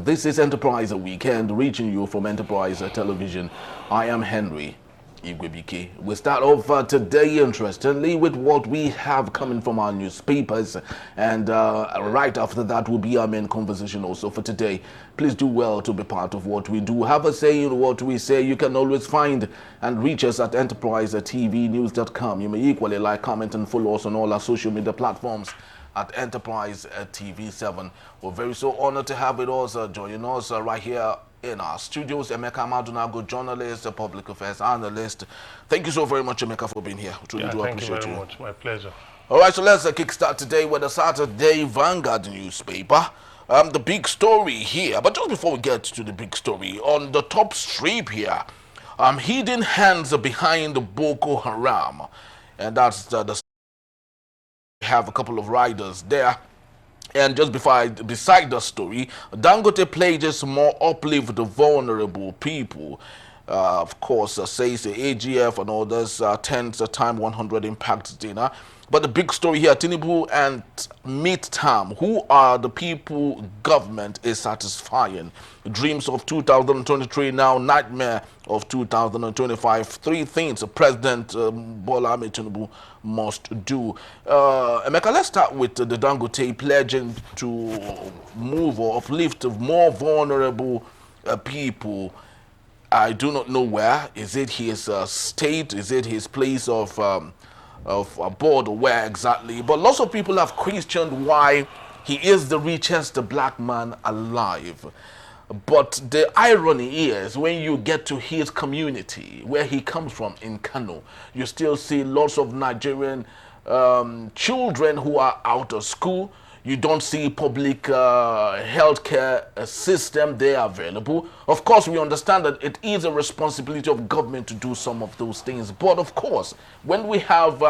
This is Enterprise Weekend, reaching you from Enterprise Television. I am Henry Igwebuike. We start off today, interestingly, with what we have coming from our newspapers, and right after that will be our main conversation also for today. Please do well to be part of what we do. Have a say in what we say. You can always find and reach us at enterprisetvnews.com. You may equally like, comment, and follow us on all our social media platforms at Enterprise TV7. We're very so honored to have with us joining us right here in our studios, Emeka Madunago, journalist, public affairs analyst. Thank you so very much, Emeka, for being here. Truly do appreciate you. Thank you very much. My pleasure. All right, so let's kickstart today with the Saturday Vanguard newspaper. The big story here, but just before we get to the big story, on the top strip here, hidden hands behind Boko Haram, and that's the have a couple of riders there. And just beside the story, Dangote pledges more uplift the vulnerable people. Of course, says the AGF and others attends the Time 100 Impact Dinner. But the big story here, Tinubu and Midterm, who are the people government is satisfying. Dreams of 2023 now, nightmare of 2025. Three things President Bola Ahmed Tinubu must do. Emeka, let's start with the Dangote pledging to move or uplift more vulnerable people. I do not know where. Is it his state? Is it his place of abode, or where exactly? But lots of people have questioned why he is the richest black man alive. But the irony is, when you get to his community, where he comes from in Kano, you still see lots of Nigerian children who are out of school. You don't see public healthcare system there available. Of course, we understand that it is a responsibility of government to do some of those things. But of course, when we have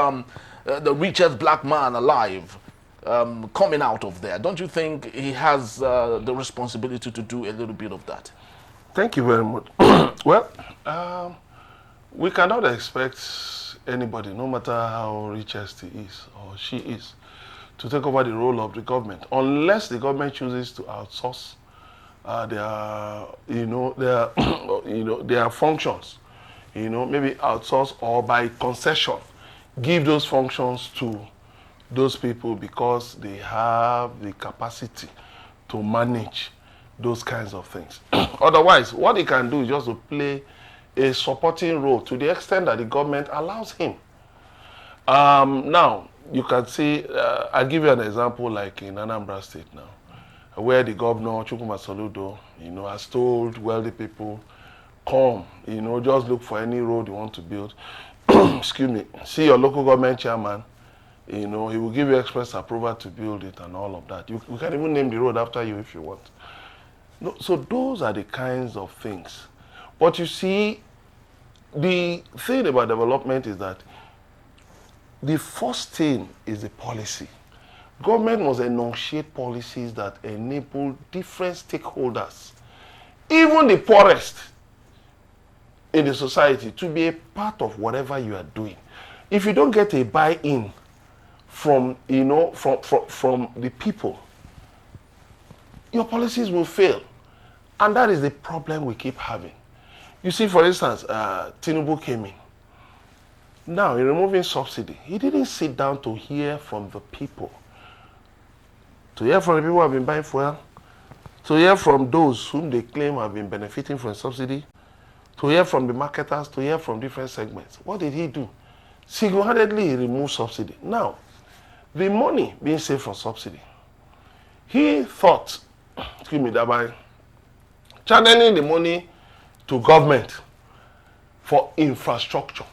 the richest black man alive coming out of there, don't you think he has the responsibility to do a little bit of that? Thank you very much. Well, we cannot expect anybody, no matter how richest he is or she is, to take over the role of the government, unless the government chooses to outsource their functions. Maybe outsource or by concession, give those functions to those people because they have the capacity to manage those kinds of things. Otherwise, what he can do is just to play a supporting role to the extent that the government allows him. Now, you can see, I'll give you an example like in Anambra State now, where the governor, Chukwuma Soludo, has told wealthy people, come, just look for any road you want to build. Excuse me, see your local government chairman, he will give you express approval to build it and all of that. You can even name the road after you if you want. No, so those are the kinds of things. But you see, the thing about development is that the first thing is the policy. Government must enunciate policies that enable different stakeholders, even the poorest in the society, to be a part of whatever you are doing. If you don't get a buy-in from the people, your policies will fail. And that is the problem we keep having. You see, for instance, Tinubu came in. Now, in removing subsidy, he didn't sit down to hear from the people. To hear from the people who have been buying fuel, to hear from those whom they claim have been benefiting from subsidy, to hear from the marketers, to hear from different segments. What did he do? Single-handedly, he removed subsidy. Now, the money being saved from subsidy, he thought, that by channeling the money to government for infrastructure,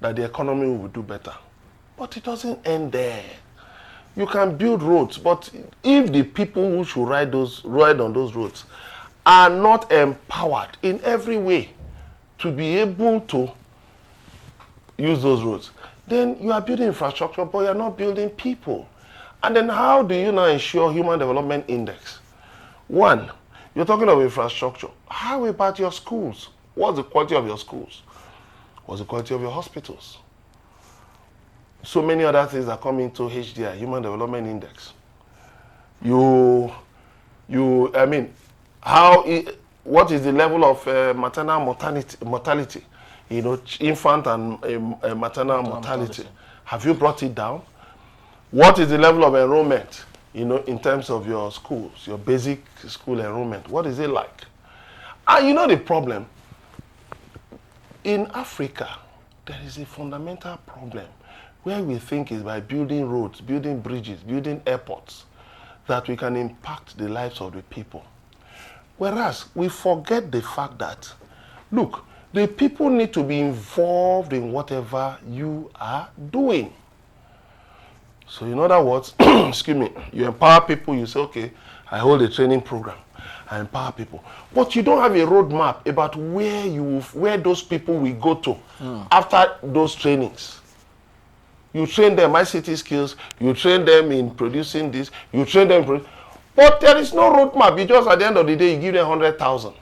that the economy will do better. But it doesn't end there. You can build roads, but if the people who should ride on those roads are not empowered in every way to be able to use those roads, then you are building infrastructure, but you are not building people. And then how do you now ensure Human Development Index? One, you're talking of infrastructure. How about your schools? What's the quality of your schools? What's the quality of your hospitals? So many other things that come into HDI, Human Development Index. what is the level of maternal mortality, you know, infant and maternal mortality? Have you brought it down? What is the level of enrollment, you know, in terms of your schools, your basic school enrollment? What is it like? And you know the problem? In Africa, there is a fundamental problem where we think is by building roads, building bridges, building airports, that we can impact the lives of the people. Whereas we forget the fact that, look, the people need to be involved in whatever you are doing. So in other words, excuse me, you empower people, you say, okay, I hold a training program, I empower people. But you don't have a roadmap about where those people will go to after those trainings. You train them ICT skills, you train them in producing this, you train them but there is no roadmap. You just, at the end of the day, you give them 100,000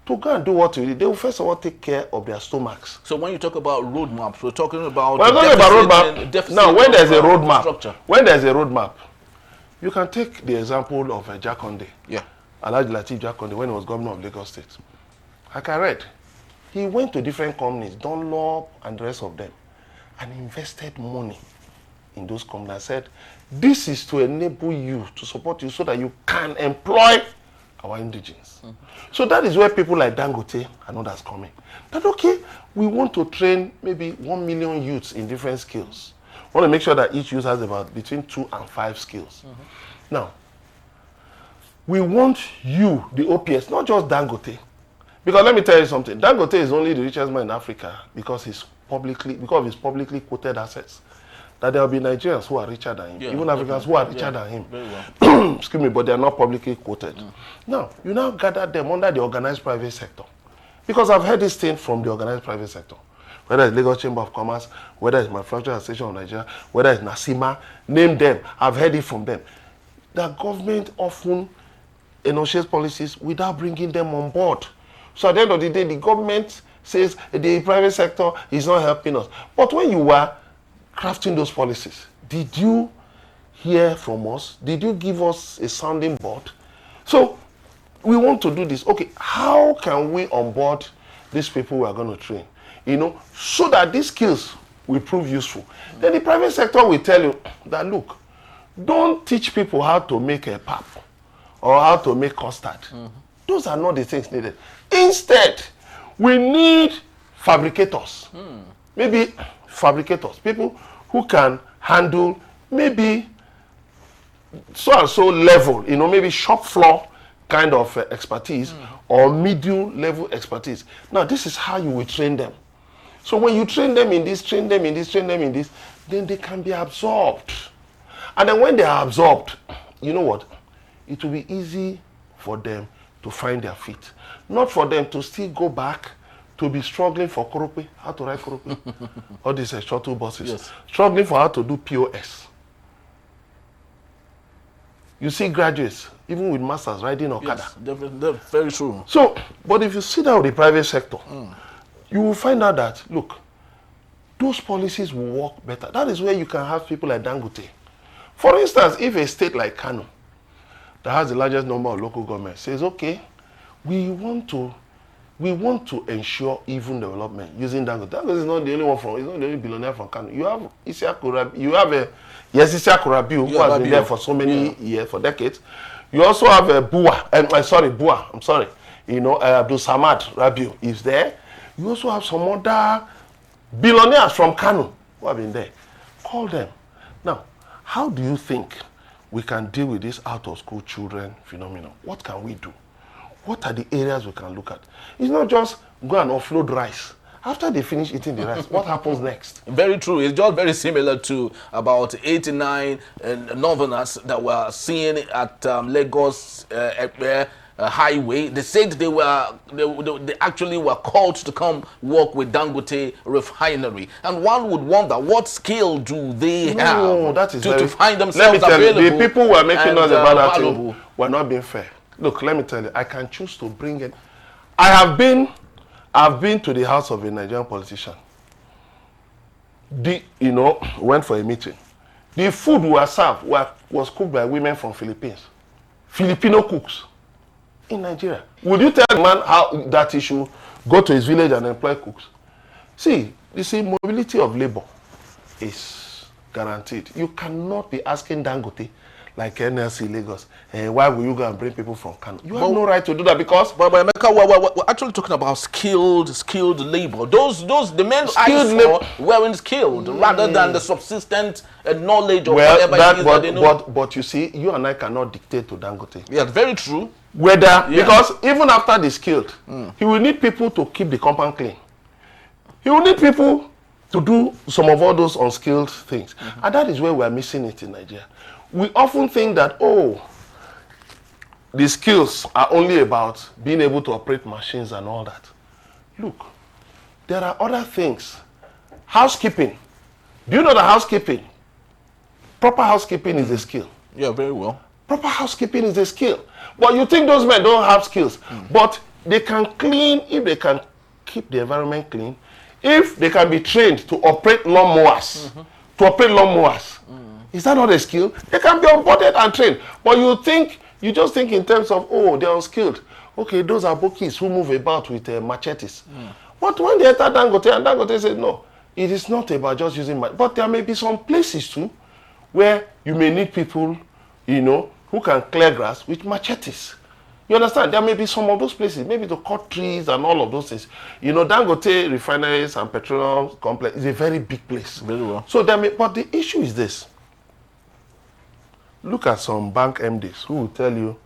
to go and do what you do. They will first of all take care of their stomachs. So when you talk about roadmaps, we're talking about roadmap. Now, when there's a roadmap, you can take the example of Jakonde. Yeah. Alhaji Lateef Jakonde, when he was governor of Lagos State. Like I read, he went to different companies, Dunlop and the rest of them, and invested money in those companies and said, this is to enable you, to support you so that you can employ our indigenes. So that is where people like Dangote and others come in. That, okay, we want to train maybe 1 million youths in different skills. We want to make sure that each youth has about between 2 and 5 skills. Now, we want you, the OPS, not just Dangote. Because let me tell you something, Dangote is only the richest man in Africa because of his publicly quoted assets. That there will be Nigerians who are richer than him, even Africans who are richer than him. Very well. Excuse me, but they are not publicly quoted. Now, you now gather them under the organized private sector. Because I've heard this thing from the organized private sector. Whether it's Lagos Chamber of Commerce, whether it's Manufacturing Association of Nigeria, whether it's NASIMA, name them. I've heard it from them. The government often enunciates policies without bringing them on board. So at the end of the day, the government says the private sector is not helping us. But when you were crafting those policies, did you hear from us? Did you give us a sounding board? So we want to do this. Okay, how can we onboard these people we are going to train? You know, so that these skills will prove useful. Then the private sector will tell you that, look, don't teach people how to make a pap or how to make custard. Those are not the things needed. Instead, we need fabricators. Maybe fabricators, people who can handle maybe so and so level, you know, maybe shop floor kind of expertise or medium level expertise. Now, this is how you will train them. So when you train them in this, train them in this, train them in this, then they can be absorbed. And then when they are absorbed, you know what? It will be easy for them to find their feet. Not for them to still go back to be struggling for Korope, how to ride Korope, all these shuttle buses, struggling for how to do POS. You see graduates, even with masters, riding Okada. Yes, definitely, very true. So, but if you sit down with the private sector, you will find out that, look, those policies will work better. That is where you can have people like Dangote. For instance, if a state like Kano, that has the largest number of local governments, says, okay, we want to ensure even development using Dangote. Dangote is not the only one from, he's not the only billionaire from Kano. You have Isiaku Rabiu, who has been there for so many years, for decades. You also have Bua, you know, Abdul Samad Rabiu is there. You also have some other billionaires from Kano who have been there. Call them. Now, how do you think we can deal with this out-of-school children phenomenon? What can we do? What are the areas we can look at? It's not just go and offload rice. After they finish eating the rice, what happens next? Very true. It's just very similar to about 89 northerners that were seen at Lagos highway. They said they actually were called to come work with Dangote refinery. And one would wonder, what skill do they have to find themselves available? The people who are making us about that thing were not being fair. Look, let me tell you, I can choose to bring it. I've been to the house of a Nigerian politician. Went for a meeting. The food we were served was cooked by women from Philippines. Filipino cooks. in Nigeria. Would you tell a man how that he should go to his village and employ cooks? See, you see, mobility of labor is guaranteed. You cannot be asking Dangote, like NLC Lagos, why will you go and bring people from Kano? You have no right to do that because... But Emeka, we're actually talking about skilled labor. The men I saw weren't skilled, rather than the subsistent knowledge of whatever it is that they know. But you see, you and I cannot dictate to Dangote. Yeah, very true. Because even after the skilled, he will need people to keep the compound clean. He will need people to do some of all those unskilled things. And that is where we are missing it in Nigeria. We often think that, the skills are only about being able to operate machines and all that. Look, there are other things. Housekeeping. Do you know that housekeeping? Proper housekeeping is a skill. Yeah, very well. Proper housekeeping is a skill. But you think those men don't have skills. But they can clean if they can keep the environment clean. If they can be trained to operate lawnmowers. Is that not a skill? They can be onboarded and trained. But you just think in terms of, they're unskilled. Okay, those are bokis who move about with machetes. But when they enter Dangote, and Dangote said, no, it is not about just using machetes. But there may be some places too where you may need people, who can clear grass with machetes. You understand? There may be some of those places, maybe to cut trees and all of those things. Dangote refineries and petroleum complex is a very big place. Very well. So but the issue is this. Look at some bank MDs who will tell you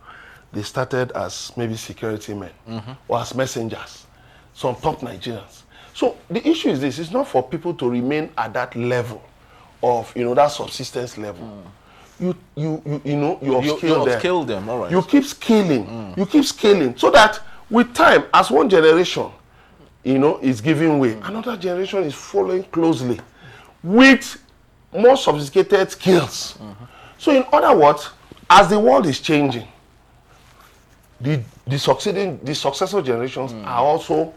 they started as maybe security men or as messengers. Some top Nigerians. So the issue is this. It's not for people to remain at that level of, that subsistence level. You upskill them, all right. You keep scaling. You keep scaling so that with time, as one generation, is giving way, another generation is following closely with more sophisticated skills. So in other words, as the world is changing, the successor generations are also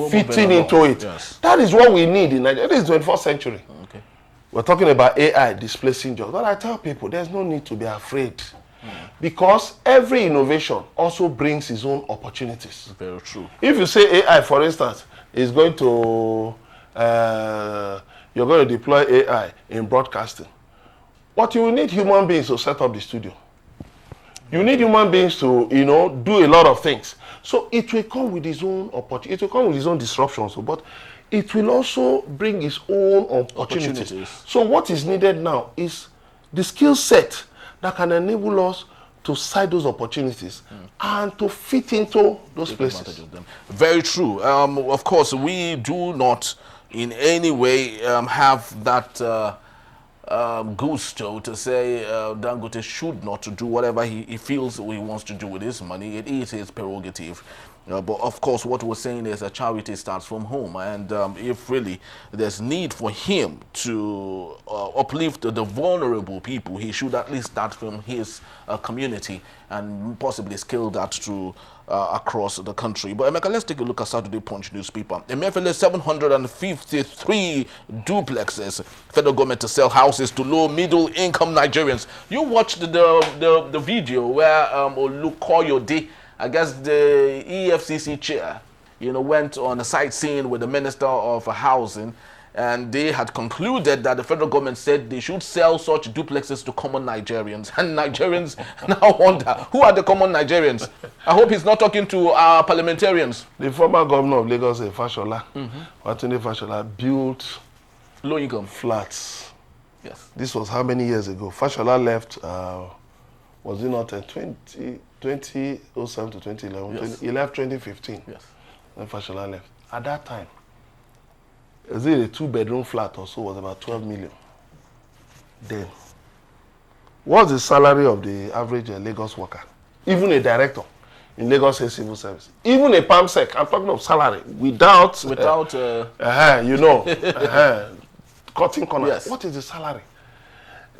fitting into it. Yes. That is what we need in Nigeria. This is the 21st century. Okay. We're talking about AI displacing jobs. But I tell people, there's no need to be afraid. Because every innovation also brings its own opportunities. Very true. If you say AI, for instance, is going to, you're going to deploy AI in broadcasting. But you will need human beings to set up the studio. You need human beings to, do a lot of things. So it will come with its own opportunity. It will come with its own disruptions. But it will also bring its own opportunities. So what is needed now is the skill set that can enable us to size those opportunities and to fit into those places. Very true. Of course, we do not in any way have that gusto to say Dangote should not to do whatever he feels he wants to do with his money. It is his prerogative. But of course, what we're saying is that charity starts from home, and if really there's need for him to uplift the vulnerable people, he should at least start from his community and possibly scale that to across the country. But Emeka, let's take a look at Saturday Punch newspaper. Emefiele'S 753 duplexes. Federal government to sell houses to low middle income Nigerians. You watched the video where Olukoyode, I guess the EFCC chair, went on a sightseeing with the Minister of Housing, and they had concluded that the federal government said they should sell such duplexes to common Nigerians. And Nigerians now wonder, who are the common Nigerians? I hope he's not talking to our parliamentarians. The former governor of Lagos, Fashola, Watunde Fashola, built low income flats. Yes. This was how many years ago? Fashola left, was it not 2007 to 2011? Yes. He left 2015. Yes. When Fashola left. At that time, is it a 2-bedroom flat or so was about 12 million. Then, what's the salary of the average Lagos worker? Even a director in Lagos Civil Service. Even a PAMSEC, I'm talking of salary, without cutting corners. Yes. What is the salary?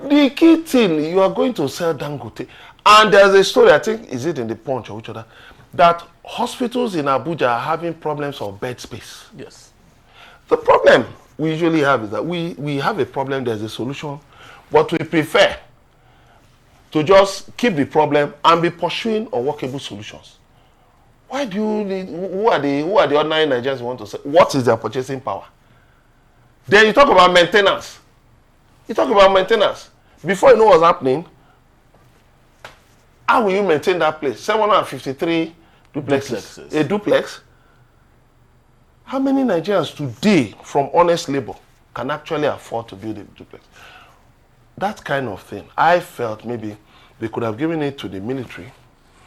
The key thing, you are going to sell Dangote. And there's a story, I think, is it in the Punch or which other, that hospitals in Abuja are having problems of bed space. Yes. The problem we usually have is that we have a problem, there's a solution, but we prefer to just keep the problem and be pursuing unworkable solutions. Why do you need, who are the ordinary Nigerians who want to say, what is their purchasing power? Then you talk about maintenance. Before you know what's happening, how will you maintain that place? 753 duplexes. A duplex. How many Nigerians today from honest labor can actually afford to build a duplex? That kind of thing. I felt maybe they could have given it to the military.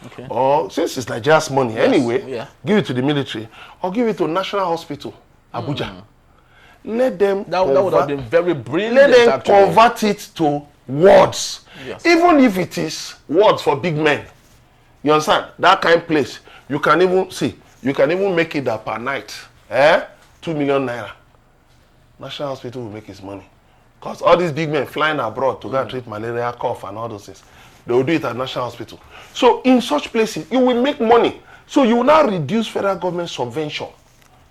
Okay. Or since it's Nigeria's money anyway, give it to the military or give it to National Hospital, Abuja. Let them that would have been very brilliant. Let them convert it to wards. Yes. Even if it is wards for big men. You understand? That kind of place. You can even make it that per night. 2 million naira. National Hospital will make his money. Because all these big men flying abroad to go and treat malaria, cough, and all those things, they will do it at National Hospital. So in such places, you will make money. So you will now reduce federal government subvention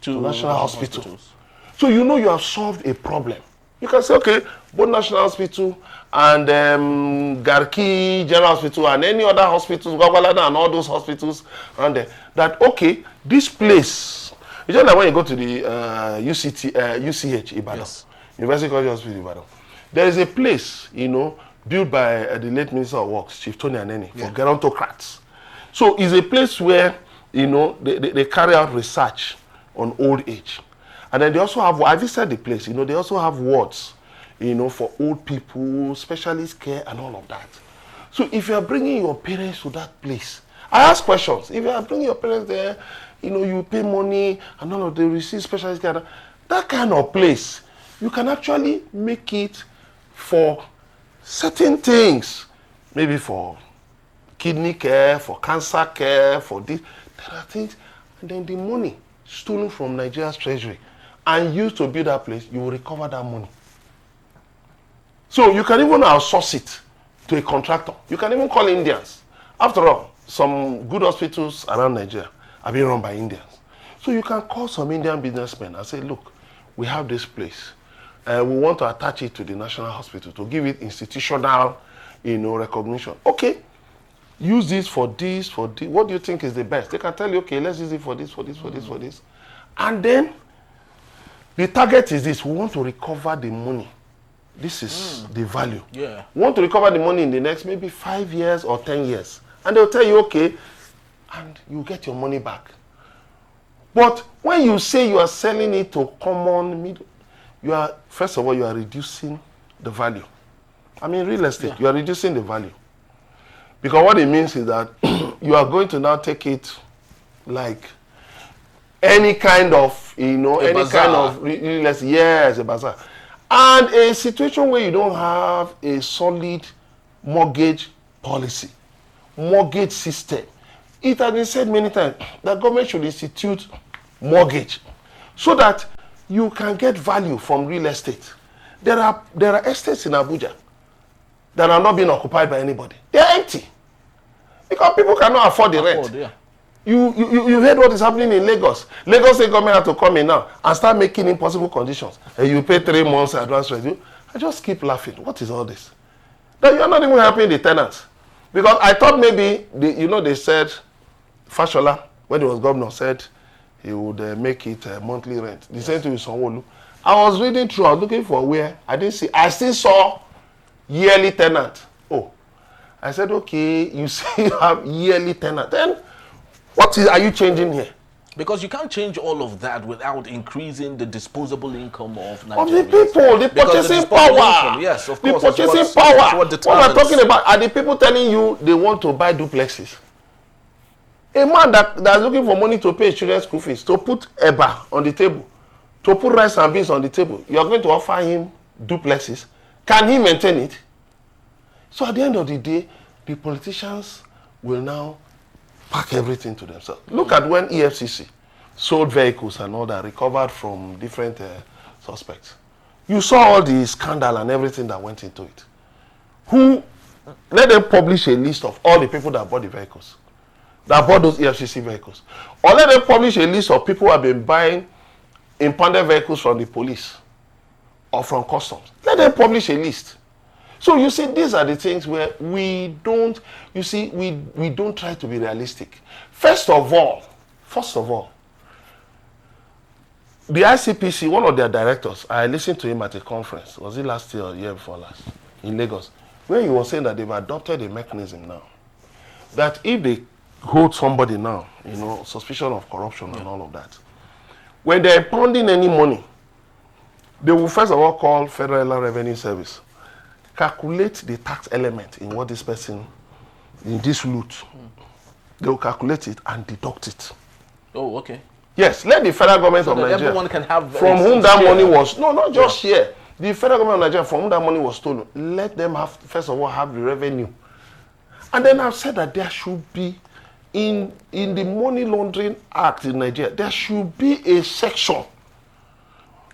to National Hospitals. So you know you have solved a problem. You can say, okay, both National Hospital and Garki General Hospital and any other hospitals, Gwagwalada and all those hospitals, and that, okay, this place, it's just like when you go to the UCH Ibadan, yes. University College Hospital Ibadan. There is a place, built by the late Minister of Works, Chief Tony Aneni, for gerontocrats. So it's a place where, they carry out research on old age. And then they also have, I visited the place, they also have wards, for old people, specialist care and all of that. So if you are bringing your parents to that place, I ask questions. If you are bringing your parents there, you pay money and all of them receive specialist care, that kind of place, you can actually make it for certain things, maybe for kidney care, for cancer care, for this. There are things, and then the money stolen from Nigeria's treasury and used to build that place, you will recover that money. So you can even outsource it to a contractor. You can even call Indians. After all, some good hospitals around Nigeria are being run by Indians. So you can call some Indian businessmen and say, look, we have this place. We want to attach it to the National Hospital to give it institutional, recognition. Okay, use this for this, for this. What do you think is the best? They can tell you, okay, let's use it for this, for this, for this, for this. And then the target is this. We want to recover the money. This is the value. Yeah. We want to recover the money in the next maybe 5 years or 10 years. And they'll tell you, okay, and you get your money back. But when you say you are selling it to common middle, first of all, you are reducing the value. I mean, real estate, you are reducing the value. Because what it means is that you are going to now take it like any kind of, any bazaar. kind of real estate. Yes, a bazaar. And a situation where you don't have a solid mortgage policy, mortgage system. It has been said many times that government should institute mortgage so that you can get value from real estate. There are estates in Abuja that are not being occupied by anybody. They are empty because people cannot afford the rent. Yeah. You heard what is happening in Lagos. Lagos State government have to come in now and start making impossible conditions. And you pay 3 months advance rent. I just keep laughing. What is all this? That you are not even helping the tenants. Because I thought maybe, they said, Fashola, when he was governor, said he would make it monthly rent. The same thing with Sanwo-Olu. I was reading through, I was looking for where, I still saw yearly tenant. Oh, I said, okay, you still have yearly tenant. Then, are you changing here? Because you can't change all of that without increasing the disposable income of Nigerians. Of the people, the purchasing power. Yes, of course. The purchasing power. What I'm talking about are the people telling you they want to buy duplexes. A man that's looking for money to pay his children's school fees, to put eba on the table, to put rice and beans on the table, you are going to offer him duplexes. Can he maintain it? So at the end of the day, the politicians will now pack everything to themselves. Look at when EFCC sold vehicles and all that, recovered from different suspects. You saw all the scandal and everything that went into it. Let them publish a list of all the people that bought the vehicles, that bought those EFCC vehicles. Or let them publish a list of people who have been buying impounded vehicles from the police or from customs. Let them publish a list. So you see, these are the things where we don't try to be realistic. First of all, First of all, the ICPC, one of their directors, I listened to him at a conference, was it last year or the year before last, in Lagos, where he was saying that they've adopted a mechanism now, that if they hold somebody now, suspicion of corruption and all of that, when they're pounding any money, they will first of all call Federal Revenue Service, calculate the tax element in what this person, in this loot, they will calculate it and deduct it. Oh, okay. Yes, let the federal government of Nigeria, everyone can have from whom that money was, no, not just here, the federal government of Nigeria, from whom that money was stolen, let them have, first of all, have the revenue. And then I've said that there should be, in the Money Laundering Act in Nigeria, there should be a section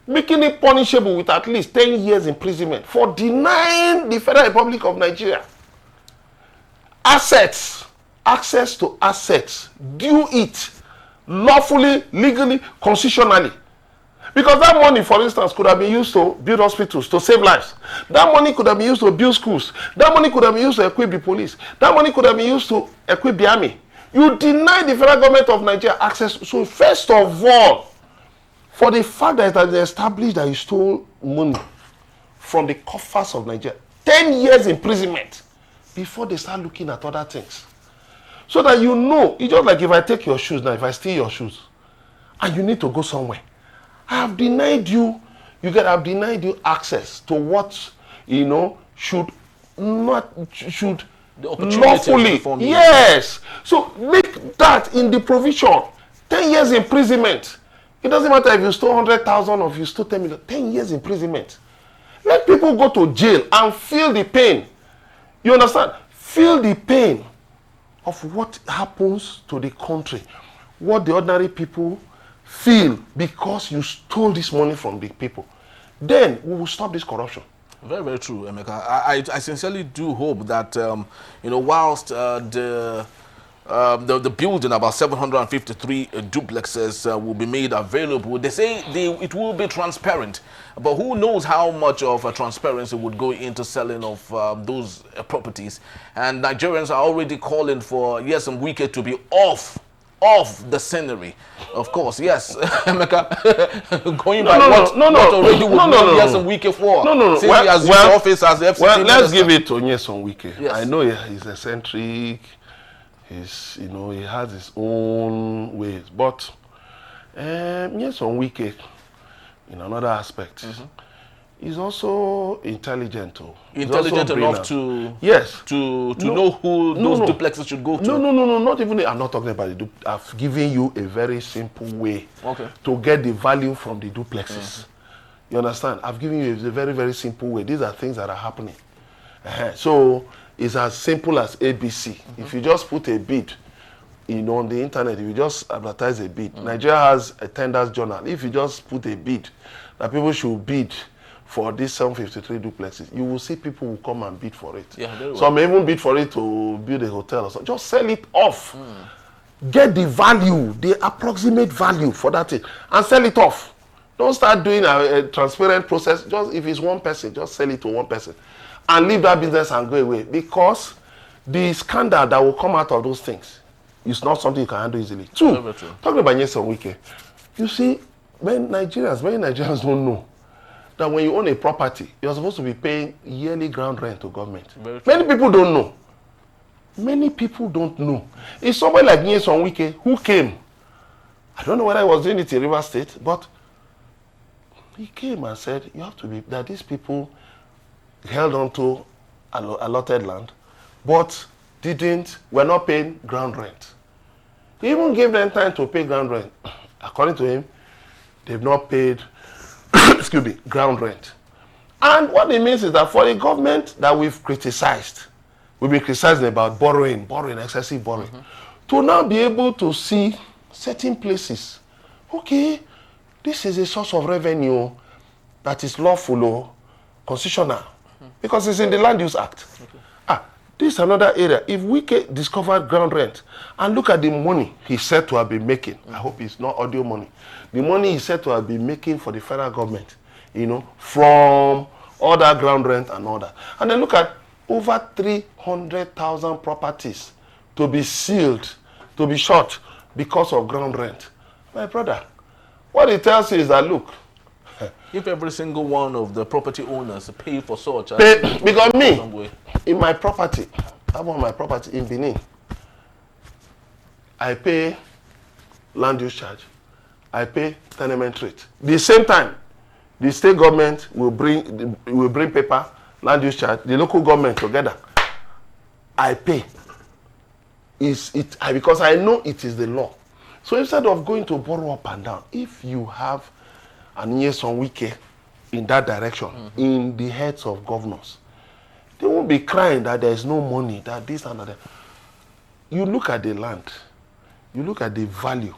making it punishable with at least 10 years imprisonment for denying the Federal Republic of Nigeria assets, access to assets, due it lawfully, legally, constitutionally. Because that money, for instance, could have been used to build hospitals, to save lives. That money could have been used to build schools. That money could have been used to equip the police. That money could have been used to equip the army. You deny the federal government of Nigeria access. So first of all, for the fact that it has been established that you stole money from the coffers of Nigeria, 10 years imprisonment before they start looking at other things. So that it's just like if I take your shoes now, if I steal your shoes, and you need to go somewhere, I have denied you, I've denied you access to what, should lawfully, yes. So make that in the provision, 10 years imprisonment. It doesn't matter if you stole 100,000 or if you stole 10 million, 10 years imprisonment. Let people go to jail and feel the pain. You understand? Feel the pain of what happens to the country, what the ordinary people feel because you stole this money from the people. Then we will stop this corruption. Very, very true, Emeka. I sincerely do hope that, whilst the building, about 753 duplexes will be made available, they say it will be transparent. But who knows how much of a transparency would go into selling of those properties. And Nigerians are already calling for Nyesom Wike to be off the scenery. Of course, yes. Emeka, going by what already would know Nyesom Wike for. Since he has used office as the FCT Well, let's give it to Nyesom Wike. Yes. I know he's eccentric. He has his own ways. But Nyesom Wike, in another aspect, is also intelligent. Intelligent enough to know who those duplexes should go to. No, not even. I'm not talking about the I've given you a very simple way to get the value from the duplexes. You understand? I've given you a very, very simple way. These are things that are happening. So it's as simple as ABC. If you just put a bid, on the internet, if you just advertise a bid, Nigeria has a tenders journal. If you just put a bid that people should bid for these 753 duplexes, you will see people will come and bid for it. Yeah, very well. Some may even bid for it to build a hotel or something. Just sell it off. Get the value, the approximate value for that thing, and sell it off. Don't start doing a transparent process. Just if it's one person, just sell it to one person. And leave that business and go away. Because the scandal that will come out of those things is not something you can handle easily. Two, talking about Nyesom Wike, you see, many Nigerians don't know that when you own a property, you're supposed to be paying yearly ground rent to government. Many people don't know. Many people don't know. It's somebody like Nyesom Wike who came. I don't know whether he was doing it in River State, but he came and said, you have to be, that these people held on to allotted land, but were not paying ground rent. He even gave them time to pay ground rent. According to him, they've not paid ground rent. And what it means is that for the government that we've been criticizing about borrowing, excessive borrowing, to now be able to see certain places, okay, this is a source of revenue that is lawful or constitutional, because it's in the Land Use Act. This is another area. If we can discover ground rent and look at the money he's said to have been making, I hope it's not audio money, the money he's said to have been making for the federal government, from all that ground rent and all that. And then look at over 300,000 properties to be sealed, to be shot, because of ground rent. My brother, what it tells you is that, look, if every single one of the property owners pay for such, because me, in my property, I have my property in Benin, I pay land use charge, I pay tenement rate. The same time, the state government will bring paper, land use charge, the local government together. I pay. Because I know it is the law. So instead of going to borrow up and down, if you have an Nyesom Wike in that direction, in the heads of governors, they won't be crying that there is no money, that this and that. You look at the land, you look at the value,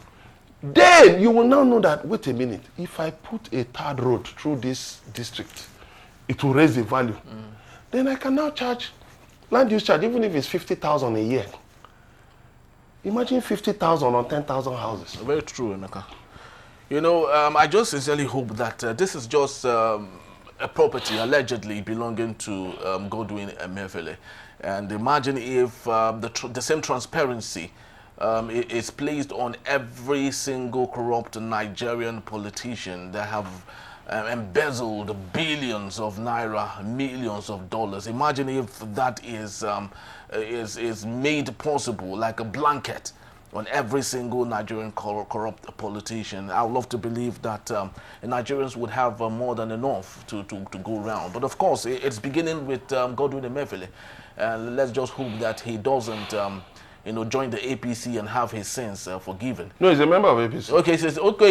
then you will now know that, wait a minute, if I put a third road through this district, it will raise the value. Then I can now charge land use charge, even if it's 50,000 a year. Imagine 50,000 on 10,000 houses. Very true, Emeka. You know, I just sincerely hope that this is just a property allegedly belonging to Godwin Emefiele. And imagine if the same transparency is placed on every single corrupt Nigerian politician that have embezzled billions of naira, millions of dollars. Imagine if that is made possible like a blanket on every single Nigerian corrupt politician. I would love to believe that Nigerians would have more than enough to go around. But of course, it's beginning with Godwin Emefiele. Let's just hope that he doesn't join the APC and have his sins forgiven. No, he's a member of APC. Okay,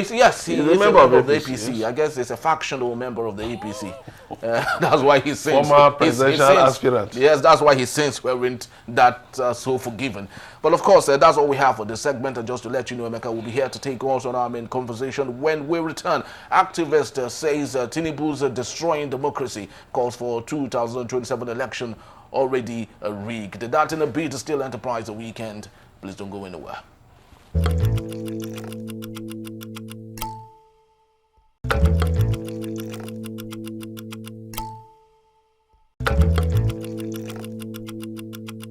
so yes, he's a member of the APC. Yes. I guess he's a factional member of the APC. That's why his sins. Former presidential aspirant. Yes, that's why his sins weren't that so forgiven. But of course, that's all we have for this segment. And just to let you know, Emeka will be here to take us on our main conversation when we return. Activist says Tinubu's destroying democracy, calls for 2027 election already rigged. That in a bit is still Enterprise the weekend. Please don't go anywhere.